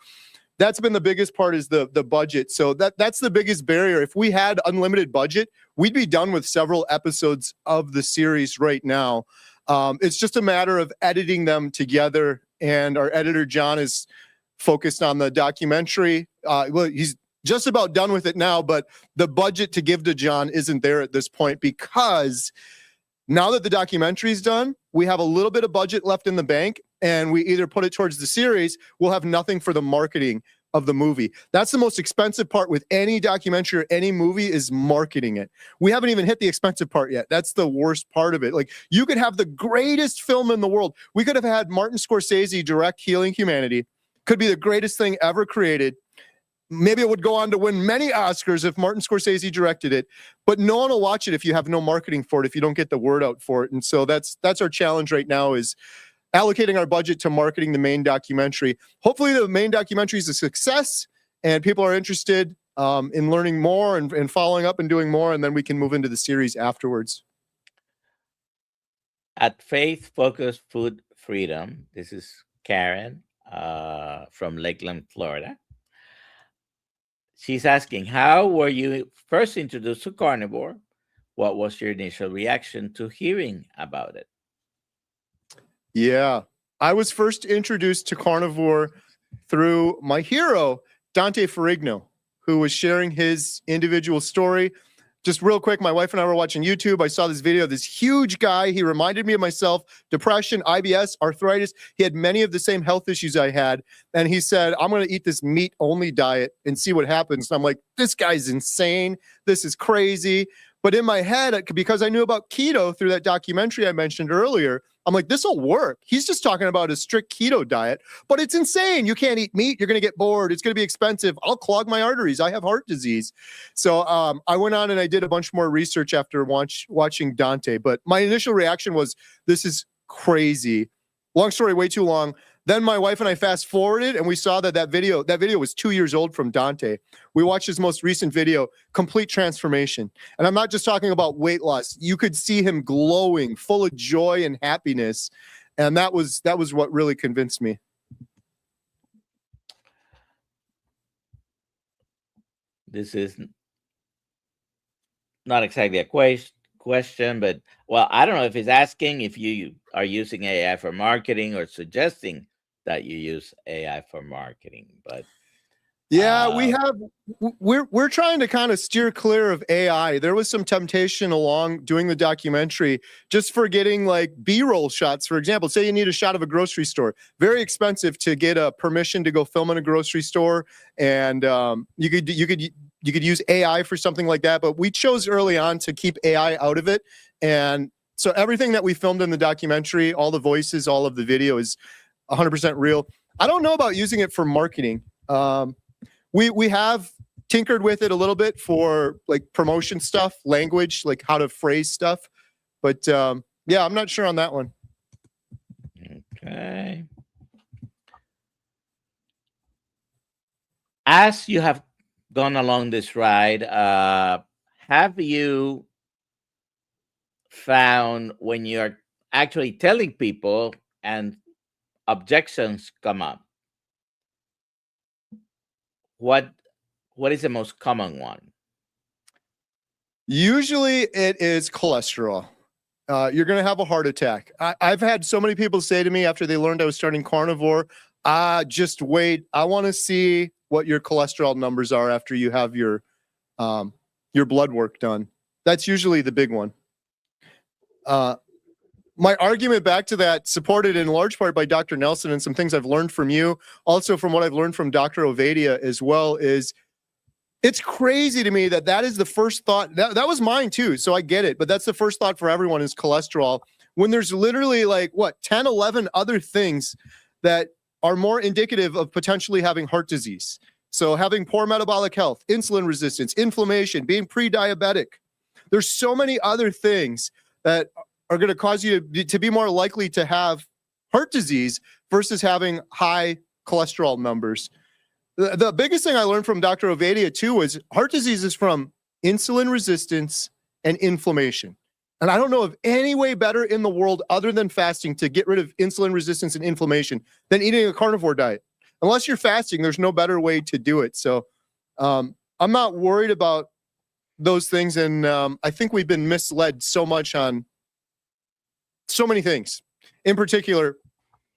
that's been the biggest part, is the budget. So that's the biggest barrier. If we had unlimited budget, we'd be done with several episodes of the series right now. It's just a matter of editing them together. And our editor, John, is focused on the documentary. Well, he's just about done with it now, but the budget to give to John isn't there at this point, because now that the documentary is done, we have a little bit of budget left in the bank, and we either put it towards the series, we'll have nothing for the marketing of the movie. That's the most expensive part with any documentary or any movie, is marketing it. We haven't even hit the expensive part yet. That's the worst part of it. Like, you could have the greatest film in the world. We could have had Martin Scorsese direct Healing Humanity. Could be the greatest thing ever created. Maybe it would go on to win many Oscars if Martin Scorsese directed it, but no one will watch it if you have no marketing for it, if you don't get the word out for it. And so that's our challenge right now, is allocating our budget to marketing the main documentary. Hopefully the main documentary is a success and people are interested in learning more and following up and doing more, and then we can move into the series afterwards. At Faith Focused Food Freedom, this is Karen from Lakeland, Florida. She's asking, how were you first introduced to carnivore? what was your initial reaction to hearing about it? Yeah, I was first introduced to carnivore through my hero, Dante Ferrigno, who was sharing his individual story. Just real quick, my wife and I were watching YouTube. I saw this video of this huge guy. He reminded me of myself, depression, IBS, arthritis. He had many of the same health issues I had. And he said, I'm going to eat this meat-only diet and see what happens. And I'm like, this guy's insane. This is crazy. But in my head, because I knew about keto through that documentary I mentioned earlier, I'm like, this will work. He's just talking about a strict keto diet, but it's insane. You can't eat meat. You're going to get bored. It's going to be expensive. I'll clog my arteries. I have heart disease. So I went on and I did a bunch more research after watching Dante. But my initial reaction was, this is crazy. Long story, way too long. Then my wife and I fast forwarded and we saw that video was 2 years old from Dante. We watched his most recent video, complete transformation. And I'm not just talking about weight loss. You could see him glowing, full of joy and happiness. And that was what really convinced me. This is not exactly a question, but well, I don't know if he's asking if you are using AI for marketing or suggesting that you use AI for marketing. But yeah, we're trying to kind of steer clear of AI. There was some temptation along doing the documentary just for getting like B-roll shots. For example, say you need a shot of a grocery store, very expensive to get a permission to go film in a grocery store, and you could use AI for something like that. But we chose early on to keep AI out of it, and so everything that we filmed in the documentary, all the voices, all of the video is 100% real. I don't know about using it for marketing. We have tinkered with it a little bit for like promotion stuff, language, like how to phrase stuff. But yeah, I'm not sure on that one. Okay. As you have gone along this ride, have you found when you're actually telling people and objections come up, what is the most common one? Usually it is cholesterol. You're going to have a heart attack. I've had so many people say to me after they learned I was starting carnivore, just wait. I want to see what your cholesterol numbers are after you have your blood work done. That's usually the big one. My argument back to that, supported in large part by Dr. Nelson and some things I've learned from you, also from what I've learned from Dr. Ovadia as well, is it's crazy to me that is the first thought. That was mine too, so I get it. But that's the first thought for everyone is cholesterol, when there's literally like, 10, 11 other things that are more indicative of potentially having heart disease. So having poor metabolic health, insulin resistance, inflammation, being pre-diabetic. There's so many other things that are going to cause you to be more likely to have heart disease versus having high cholesterol numbers. The biggest thing I learned from Dr. Ovadia too was heart disease is from insulin resistance and inflammation. And I don't know of any way better in the world other than fasting to get rid of insulin resistance and inflammation than eating a carnivore diet. Unless you're fasting, there's no better way to do it. So I'm not worried about those things. And I think we've been misled so much on so many things, in particular,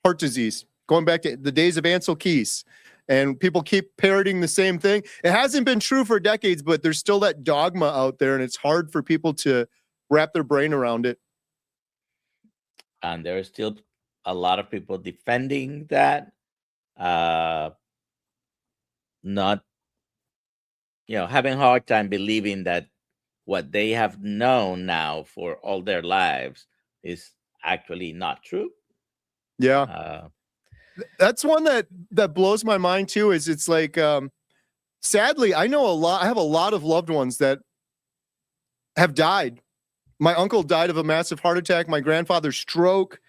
heart disease, going back to the days of Ansel Keys, and people keep parroting the same thing. It hasn't been true for decades, but there's still that dogma out there, and it's hard for people to wrap their brain around it. And there are still a lot of people defending that, not, having a hard time believing that what they have known now for all their lives is actually not true. Yeah. That's one that blows my mind too, is it's like, sadly, I have a lot of loved ones that have died. My uncle died of a massive heart attack. My grandfather's stroke.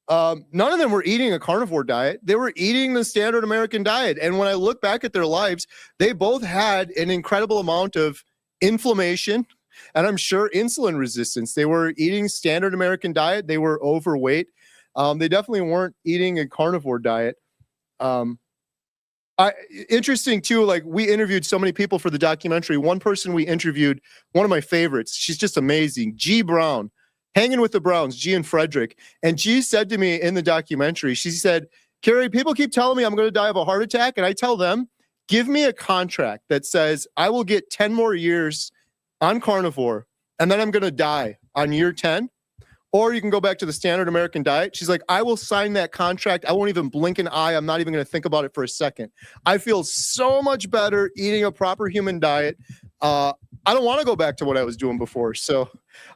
None of them were eating a carnivore diet. They were eating the standard American diet. And when I look back at their lives, they both had an incredible amount of inflammation, and I'm sure insulin resistance. They were eating standard American diet. They were overweight. They definitely weren't eating a carnivore diet. Interesting too, like we interviewed so many people for the documentary. One person we interviewed, one of my favorites, she's just amazing, G Brown, Hanging with the Browns, G and Frederick. And G said to me in the documentary, she said, Kerry, people keep telling me I'm going to die of a heart attack. And I tell them, give me a contract that says I will get 10 more years on carnivore and then I'm going to die on year 10. Or you can go back to the standard American diet. She's like, I will sign that contract. I won't even blink an eye. I'm not even going to think about it for a second. I feel so much better eating a proper human diet. I don't want to go back to what I was doing before. So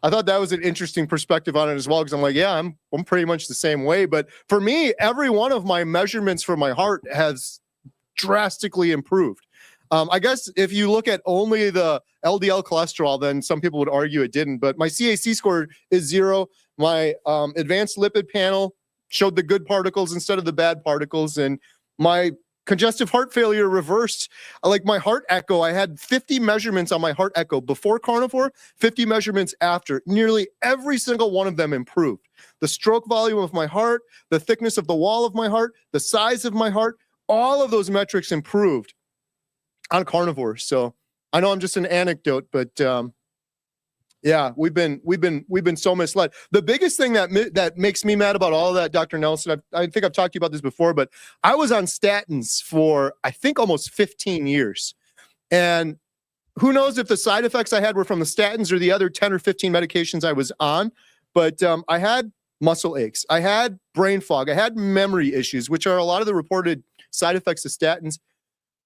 I thought that was an interesting perspective on it as well. Because I'm like, yeah, I'm pretty much the same way. But for me, every one of my measurements for my heart has drastically improved. I guess if you look at only the LDL cholesterol, then some people would argue it didn't. But my CAC score is 0. My advanced lipid panel showed the good particles instead of the bad particles. And my congestive heart failure reversed. Like my heart echo, I had 50 measurements on my heart echo before carnivore, 50 measurements after. Nearly every single one of them improved. The stroke volume of my heart, the thickness of the wall of my heart, the size of my heart, all of those metrics improved on carnivore. So I know I'm just an anecdote, but yeah, we've been so misled. The biggest thing that makes me mad about all of that, Dr. Nelson, I think I've talked to you about this before, but I was on statins for I think almost 15 years, and who knows if the side effects I had were from the statins or the other 10 or 15 medications I was on. But I had muscle aches, I had brain fog, I had memory issues, which are a lot of the reported side effects of statins.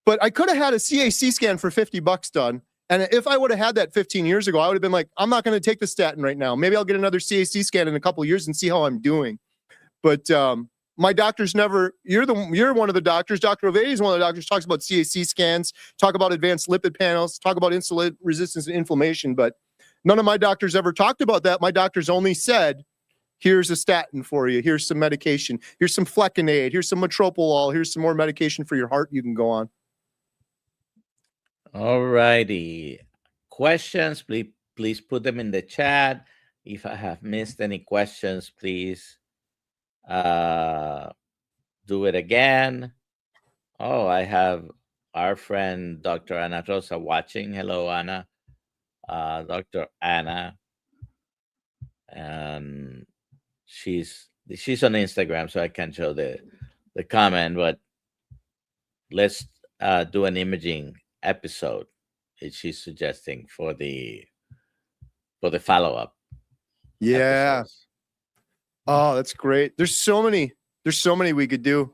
But I could have had a CAC scan for $50 done. And if I would have had that 15 years ago, I would have been like, I'm not going to take the statin right now. Maybe I'll get another CAC scan in a couple of years and see how I'm doing. But my doctors never, you're one of the doctors, Dr. Ovedi is one of the doctors, talks about CAC scans, talk about advanced lipid panels, talk about insulin resistance and inflammation. But none of my doctors ever talked about that. My doctors only said, here's a statin for you. Here's some medication. Here's some flecainide. Here's some metoprolol. Here's some more medication for your heart you can go on. All righty. Questions, please put them in the chat. If I have missed any questions, please do it again. Oh, I have our friend Dr. Ana Rosa watching. Hello, Ana. Dr. Ana. And she's on Instagram, so I can't show the comment, but let's do an imaging episode she's suggesting for the follow-up. Yeah. Episodes. Oh, that's great. There's so many we could do.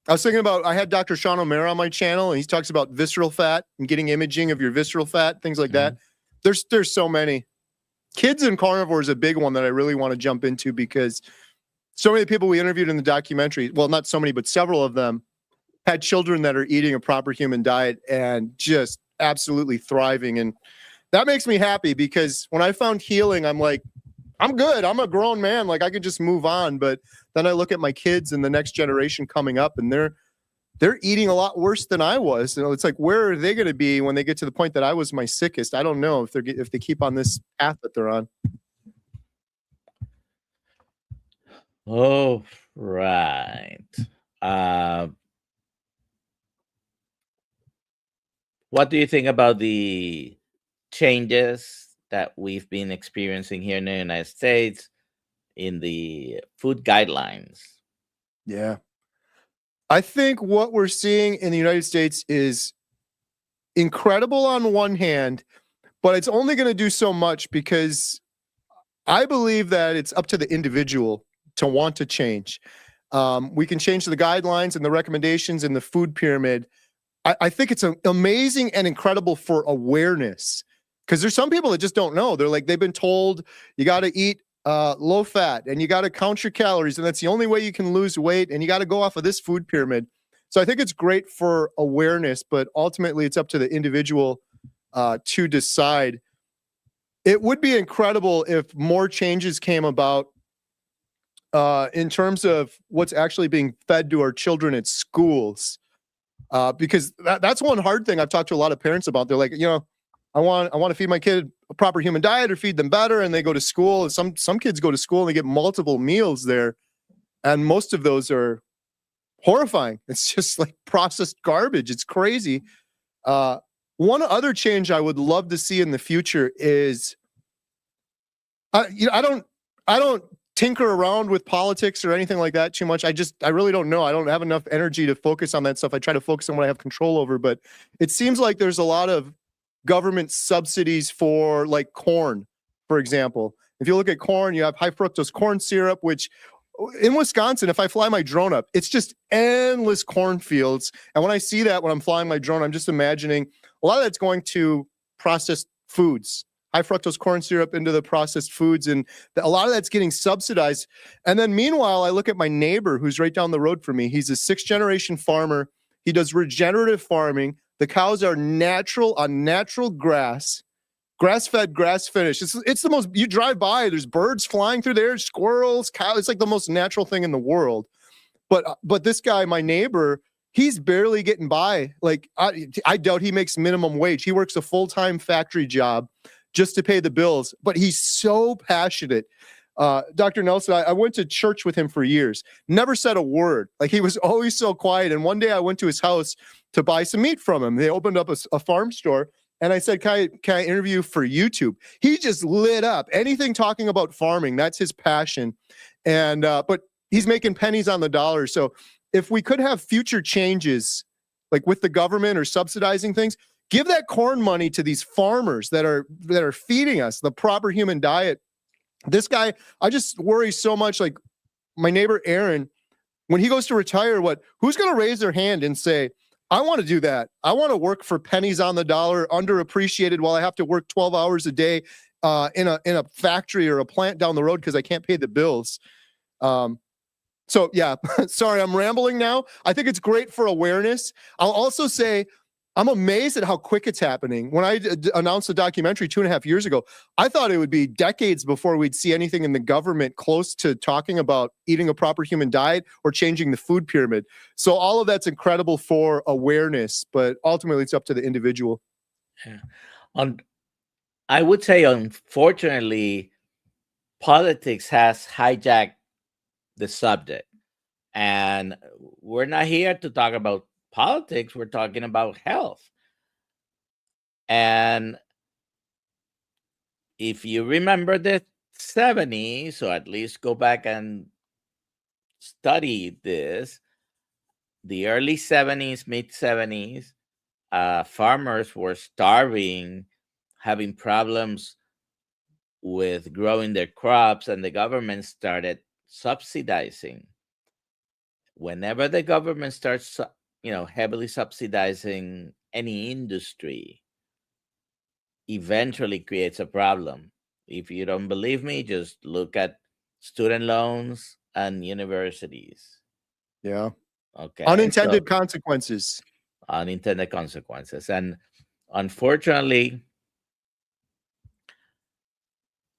I was thinking about, I had Dr. Sean O'Mara on my channel, and he talks about visceral fat and getting imaging of your visceral fat, things like that. There's so many. Kids and carnivore is a big one that I really want to jump into, because so many people we interviewed in the documentary, well, not so many, but several of them had children that are eating a proper human diet and just absolutely thriving. And that makes me happy, because when I found healing, I'm like, I'm good. I'm a grown man. Like, I could just move on. But then I look at my kids and the next generation coming up, and they're eating a lot worse than I was. You know, it's like, where are they going to be when they get to the point that I was my sickest? I don't know if they keep on this path that they're on. Oh, right. What do you think about the changes that we've been experiencing here in the United States in the food guidelines? Yeah. I think what we're seeing in the United States is incredible on one hand, but it's only going to do so much, because I believe that it's up to the individual to want to change. We can change the guidelines and the recommendations in the food pyramid. I think it's amazing and incredible for awareness, because there's some people that just don't know. They're like, they've been told you got to eat low fat and you got to count your calories, and that's the only way you can lose weight, and you got to go off of this food pyramid. So I think it's great for awareness, but ultimately it's up to the individual to decide. It would be incredible if more changes came about in terms of what's actually being fed to our children at schools. Because that's one hard thing I've talked to a lot of parents about. They're like, I want to feed my kid a proper human diet or feed them better, and they go to school. And some kids go to school and they get multiple meals there, and most of those are horrifying. It's just like processed garbage. It's crazy. One other change I would love to see in the future is, I don't tinker around with politics or anything like that too much. I really don't know. I don't have enough energy to focus on that stuff. I try to focus on what I have control over, but it seems like there's a lot of government subsidies for like corn, for example. If you look at corn, you have high fructose corn syrup, which in Wisconsin, if I fly my drone up, it's just endless cornfields. And when I see that, when I'm flying my drone, I'm just imagining a lot of that's going to processed foods, high fructose corn syrup into the processed foods. And a lot of that's getting subsidized. And then meanwhile, I look at my neighbor who's right down the road from me. He's a 6th-generation farmer. He does regenerative farming. The cows are natural on natural grass. Grass-fed, grass-finished. It's the most, you drive by, there's birds flying through there, squirrels, cows. It's like the most natural thing in the world. But this guy, my neighbor, he's barely getting by. Like, I doubt he makes minimum wage. He works a full-time factory job just to pay the bills. But he's so passionate. Dr. Nelson, I went to church with him for years. Never said a word. Like, he was always so quiet. And one day I went to his house to buy some meat from him. They opened up a farm store. And I said, can I interview for YouTube? He just lit up. Anything talking about farming, that's his passion. And but he's making pennies on the dollar. So if we could have future changes, like with the government or subsidizing things, give that corn money to these farmers that are feeding us the proper human diet. This guy, I just worry so much. Like my neighbor Aaron, when he goes to retire, who's going to raise their hand and say, I want to do that. I want to work for pennies on the dollar, underappreciated, while I have to work 12 hours a day in a factory or a plant down the road because I can't pay the bills. So yeah, sorry, I'm rambling now. I think it's great for awareness. I'll also say I'm amazed at how quick it's happening. When I announced the documentary 2.5 years ago, I thought it would be decades before we'd see anything in the government close to talking about eating a proper human diet or changing the food pyramid. So all of that's incredible for awareness, but ultimately it's up to the individual. Yeah. I would say, unfortunately, politics has hijacked the subject. And we're not here to talk about politics, we're talking about health. And if you remember the 70s, or at least go back and study this, the early 70s, mid 70s, farmers were starving, having problems with growing their crops, and the government started subsidizing. Whenever the government starts heavily subsidizing any industry, eventually creates a problem. If you don't believe me, just look at student loans and universities. Yeah. Okay. Unintended consequences. Unintended consequences. And unfortunately,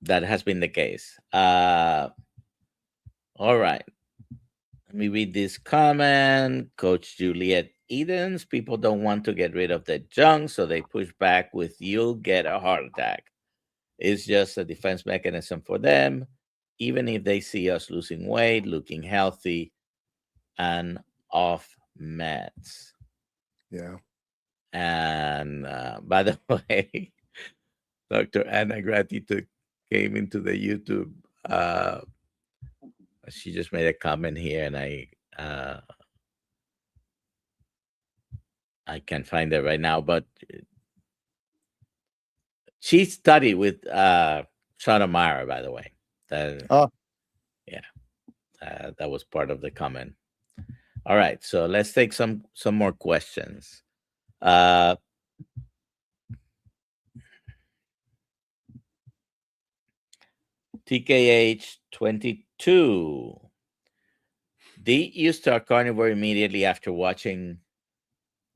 that has been the case. All right. Let me read this comment. Coach Juliet Edens, people don't want to get rid of the junk, so they push back with "you'll get a heart attack." It's just a defense mechanism for them, even if they see us losing weight, looking healthy, and off meds. Yeah. And by the way, Dr. Anna Gratitude came into the YouTube. She just made a comment here, and I can't find it right now, but she studied with Sotomayor, by the way. That was part of the comment. All right, so let's take some more questions. TKH22. Did you start carnivore immediately after watching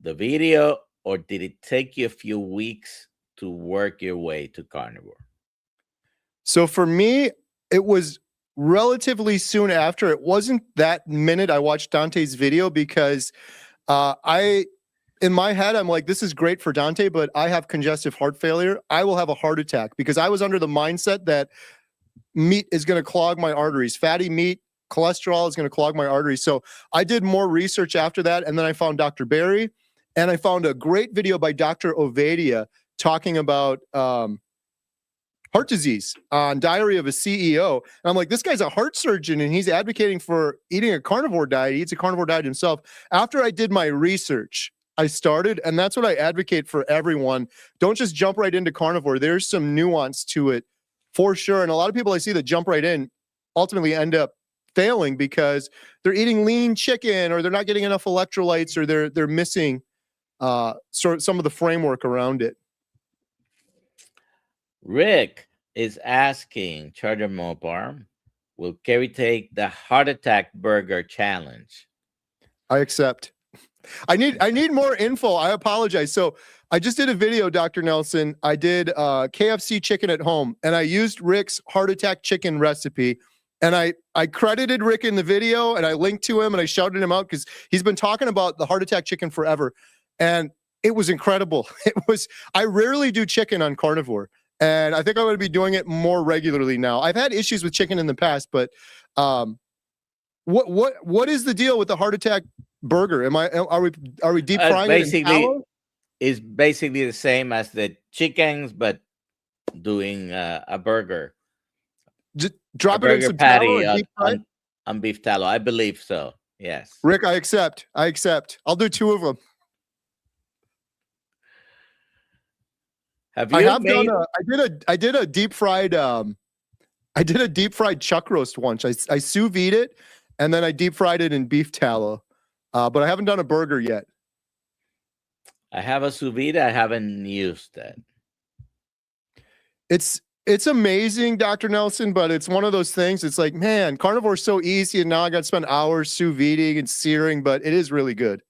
the video, or did it take you a few weeks to work your way to carnivore? So for me, it was relatively soon after. It wasn't that minute I watched Dante's video, because in my head, I'm like, this is great for Dante, but I have congestive heart failure. I will have a heart attack, because I was under the mindset that meat is going to clog my arteries. Fatty meat cholesterol is going to clog my arteries. So I did more research after that. And then I found Dr. Barry, and I found a great video by Dr. Ovadia talking about heart disease on Diary of a CEO. And I'm like, this guy's a heart surgeon and he's advocating for eating a carnivore diet. He eats a carnivore diet himself. After I did my research, I started, and that's what I advocate for everyone. Don't just jump right into carnivore. There's some nuance to it for sure. And a lot of people I see that jump right in ultimately end up failing because they're eating lean chicken, or they're not getting enough electrolytes, or they're missing sort of some of the framework around it. Rick is asking, Charter Mopar, will Kerry take the heart attack burger challenge? I accept. I need more info. I apologize. So I just did a video, Dr. Nelson. I did KFC chicken at home, and I used Rick's heart attack chicken recipe. And I credited Rick in the video, and I linked to him, and I shouted him out because he's been talking about the heart attack chicken forever. And it was incredible. I rarely do chicken on carnivore, and I think I'm going to be doing it more regularly now. I've had issues with chicken in the past, but what is the deal with the heart attack burger? Are we deep frying it in tallow? It's basically the same as the chickens, but doing a burger. Just drop it in some patty tallow on beef tallow. I believe so. Yes. Rick, I accept. I'll do 2 of them. Have you? I did a deep fried. I did a deep fried chuck roast once. I sous vide it, and then I deep fried it in beef tallow. But I haven't done a burger yet. I have a sous vide. I haven't used it. It's amazing, Dr. Nelson, but it's one of those things. It's like, man, carnivore is so easy, and now I got to spend hours sous videing and searing, but it is really good.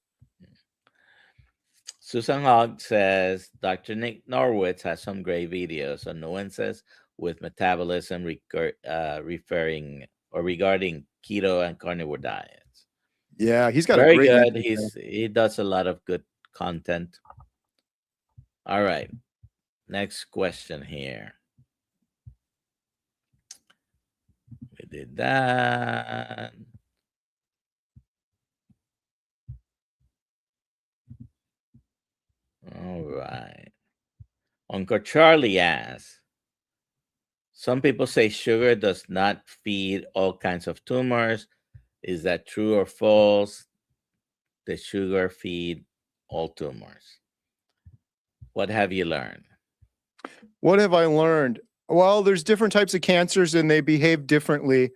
Susan Hogg says, Dr. Nick Norwitz has some great videos on nuances with metabolism regarding keto and carnivore diets. Yeah, he's got very a great good. He does a lot of good content. All right. Next question here. We did that. All right. Uncle Charlie asks, some people say sugar does not feed all kinds of tumors. Is that true or false? The sugar feed all tumors. What have you learned? What have I learned? Well, there's different types of cancers and they behave differently.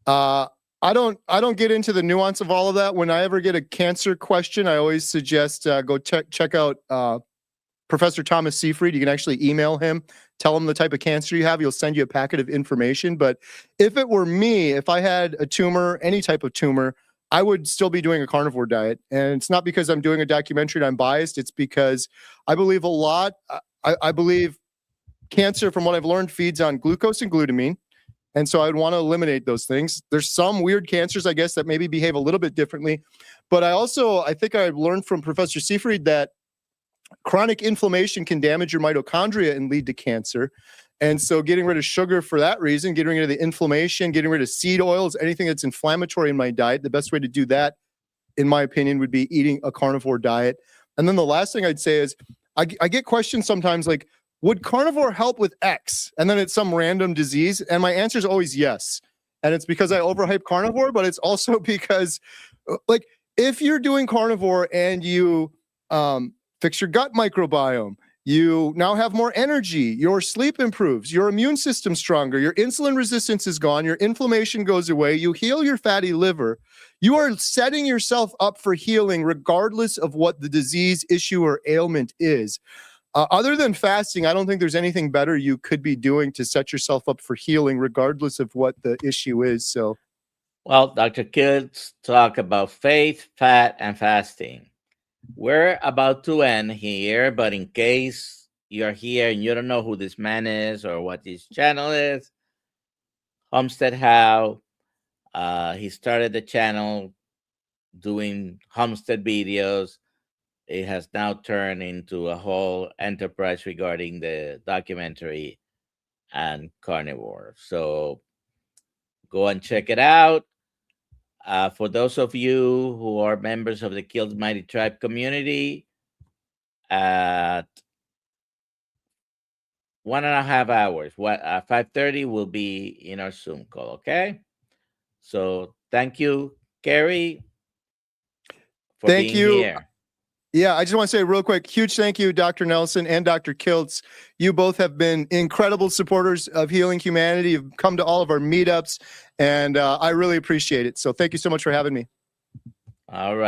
I don't get into the nuance of all of that. When I ever get a cancer question, I always suggest go check out Professor Thomas Seyfried. You can actually email him, tell him the type of cancer you have. He'll send you a packet of information. But if it were me, if I had a tumor, any type of tumor, I would still be doing a carnivore diet. And it's not because I'm doing a documentary and I'm biased. It's because I believe I believe cancer, from what I've learned, feeds on glucose and glutamine. And so I'd want to eliminate those things. There's some weird cancers, I guess, that maybe behave a little bit differently. But I think I've learned from Professor Seyfried that chronic inflammation can damage your mitochondria and lead to cancer. And so getting rid of sugar for that reason, getting rid of the inflammation, getting rid of seed oils, anything that's inflammatory in my diet, the best way to do that, in my opinion, would be eating a carnivore diet. And then the last thing I'd say is I get questions sometimes like, would carnivore help with X? And then it's some random disease. And my answer is always yes. And it's because I overhype carnivore, but it's also because, like, if you're doing carnivore and you fix your gut microbiome, you now have more energy, your sleep improves, your immune system's stronger, your insulin resistance is gone, your inflammation goes away, you heal your fatty liver, you are setting yourself up for healing regardless of what the disease, issue, or ailment is. Other than fasting, I don't think there's anything better you could be doing to set yourself up for healing, regardless of what the issue is. So, well, Dr. Kiltz talk about faith, fat, and fasting. We're about to end here, but in case you're here and you don't know who this man is or what his channel is, Homestead How, he started the channel doing homestead videos. It has now turned into a whole enterprise regarding the documentary and carnivore. So go and check it out. For those of you who are members of the Kiltz Mighty Tribe community, at 1.5 hours, 5:30 will be in our Zoom call, okay? So thank you, Kerry, for Thank being you. here. Yeah, I just want to say real quick, huge thank you, Dr. Nelson and Dr. Kiltz. You both have been incredible supporters of Healing Humanity. You've come to all of our meetups, and I really appreciate it. So thank you so much for having me. All right.